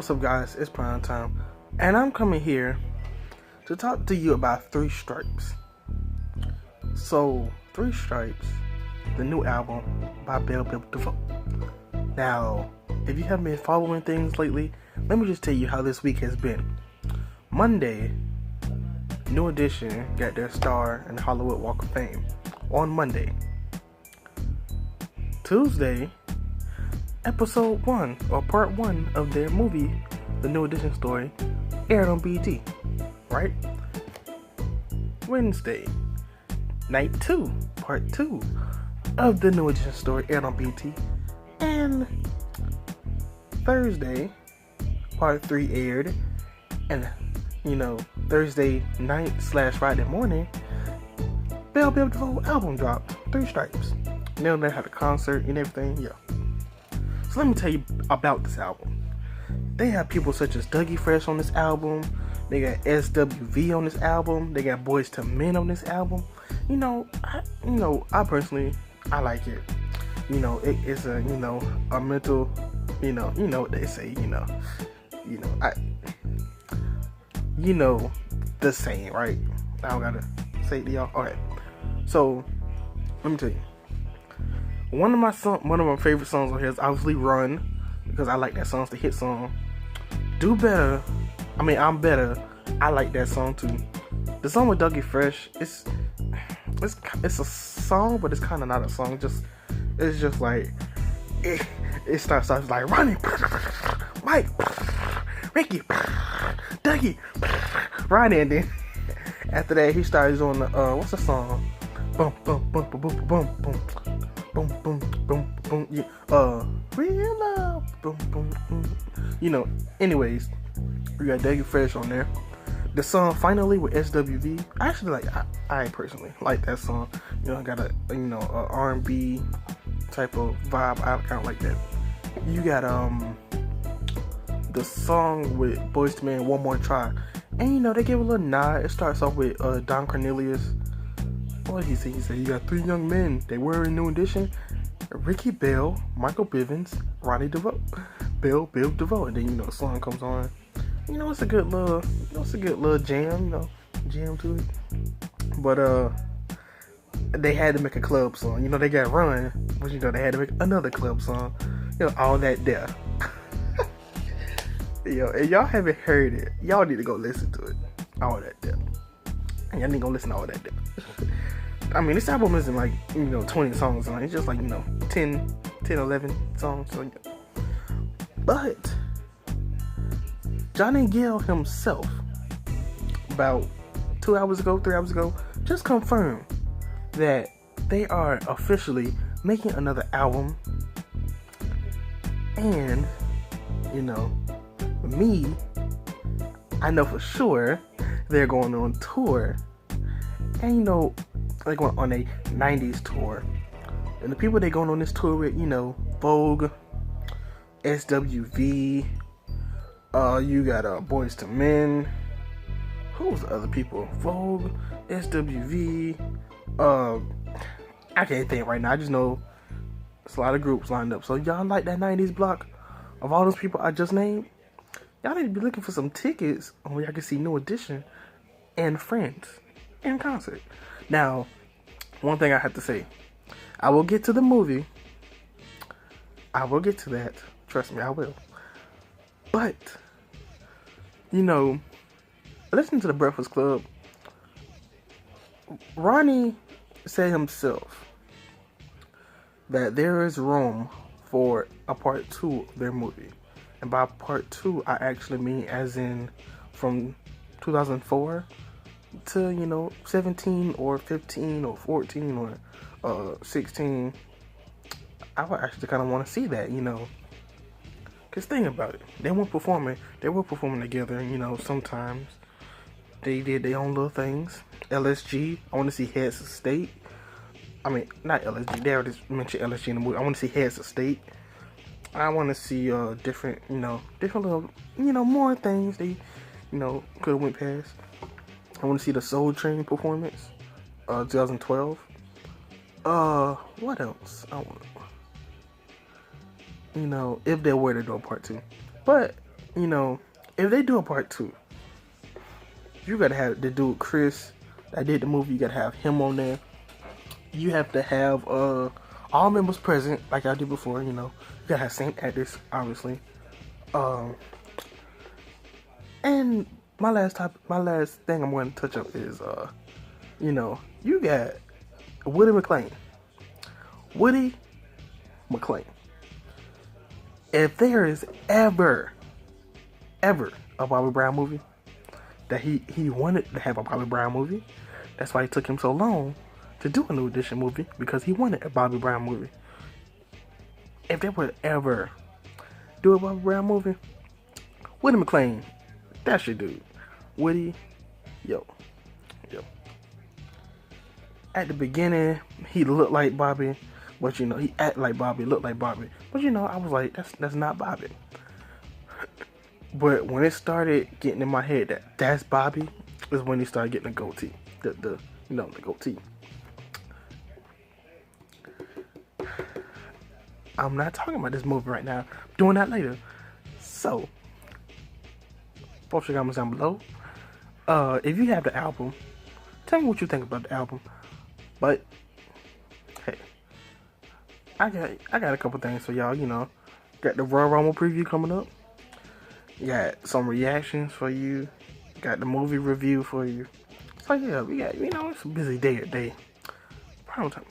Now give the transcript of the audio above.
What's up, guys? It's prime time, and I'm coming here to talk to you about Three Stripes. So, Three Stripes, the new album by Devoe. Now, if you haven't been following things lately, let me just tell you how this week has been. Monday, New Edition got their star in the Hollywood Walk of Fame on Monday. Tuesday, episode 1 or part 1 of their movie, The New Edition story, aired on BT, right? Wednesday, night 2, part 2 of The New Edition story aired on BT, and Thursday, part 3 aired, and Thursday night / Friday morning, Devoe album dropped, Three Stripes. They had a concert and everything, yeah. So let me tell you about this album. They have people such as Dougie Fresh on this album. They got SWV on this album. They got Boyz II Men on this album. I personally, I like it. It's a mental, what they say, the saying, right? I don't gotta say it to y'all. Alright. So, let me tell you. One of my favorite songs on here is obviously Run, because I like that song. It's the hit song. Do Better. I'm Better. I like that song too. The song with Dougie Fresh, it's a song, but it's kind of not a song. It's just like it starts off like running, Mike, Ricky, Dougie, Ronnie, and then after that he starts on the what's the song? Boom, boom, boom, boom, boom, boom, boom. Boom, boom, boom, boom, yeah. Real love, boom, boom, boom. Anyways, we got Dougie Fresh on there. The song Finally with SWV. I actually I personally like that song. I got a R&B type of vibe. I kind of like that. You got the song with Boyz II Men, One More Try, and they give a little nod. It starts off with Don Cornelius. What he said? He said, you got 3 young men. They were in New Edition: Ricky Bell, Michael Bivins, Ronnie Devoe, Bill Devoe. And then the song comes on. It's a good little, jam. Jam to it. But they had to make a club song. They got Run, but they had to make another club song. All that there. If y'all haven't heard it, y'all need to go listen to it. All that there. And y'all need to go listen to all that there. This album isn't like 20 songs on it. It's just like 10, 11 songs. So, yeah. But Johnny Gill himself, about 3 hours ago, just confirmed that they are officially making another album. And me, I know for sure they're going on tour. And they're going on a 90s tour. And the people they're going on this tour with, Vogue, SWV, you got Boyz II Men. Who's the other people? Vogue, SWV, I can't think right now. I just know there's a lot of groups lined up. So y'all like that 90s block of all those people I just named? Y'all need to be looking for some tickets where y'all can see New Edition and Friends in concert. Now, one thing I have to say, I will get to the movie. I will get to that. Trust me, I will. But, listen to the Breakfast Club. Ronnie said himself that there is room for a part 2 of their movie. And by part 2, I actually mean as in from 2004 to 17 or 15 or 14 or 16. I would actually kind of want to see that, because think about it, they were performing together. Sometimes they did their own little things. LSG, I want to see Heads of State. Not LSG, they already mentioned LSG in the movie. I want to see Heads of State. I want to see different little more things they could have went past. I want to see the Soul Train performance, 2012. What else? I want, if they were to do a part 2. But you know, if they do a part 2, you gotta have the dude Chris that did the movie. You gotta have him on there. You have to have all members present, like I did before. You know, you gotta have same actors, obviously. Um, and my last thing I'm going to touch up is, you know, you got Woody McClain. Woody McClain. If there is ever a Bobby Brown movie that he wanted to have a Bobby Brown movie, that's why it took him so long to do a New Edition movie, because he wanted a Bobby Brown movie. If they would ever do a Bobby Brown movie, Woody McClain, that's your dude. Woody, yo. At the beginning, he looked like Bobby, but you know, he acted like Bobby, looked like Bobby. But you know, I was like, that's not Bobby. But when it started getting in my head that that's Bobby, is when he started getting a goatee. The goatee. I'm not talking about this movie right now. I'm doing that later. So, post your comments down below. If you have the album, tell me what you think about the album. But hey, I got a couple things for y'all. You know, got the Royal Rumble preview coming up. Got some reactions for you. Got the movie review for you. So yeah, we got, you know, it's a busy day today. Prime time.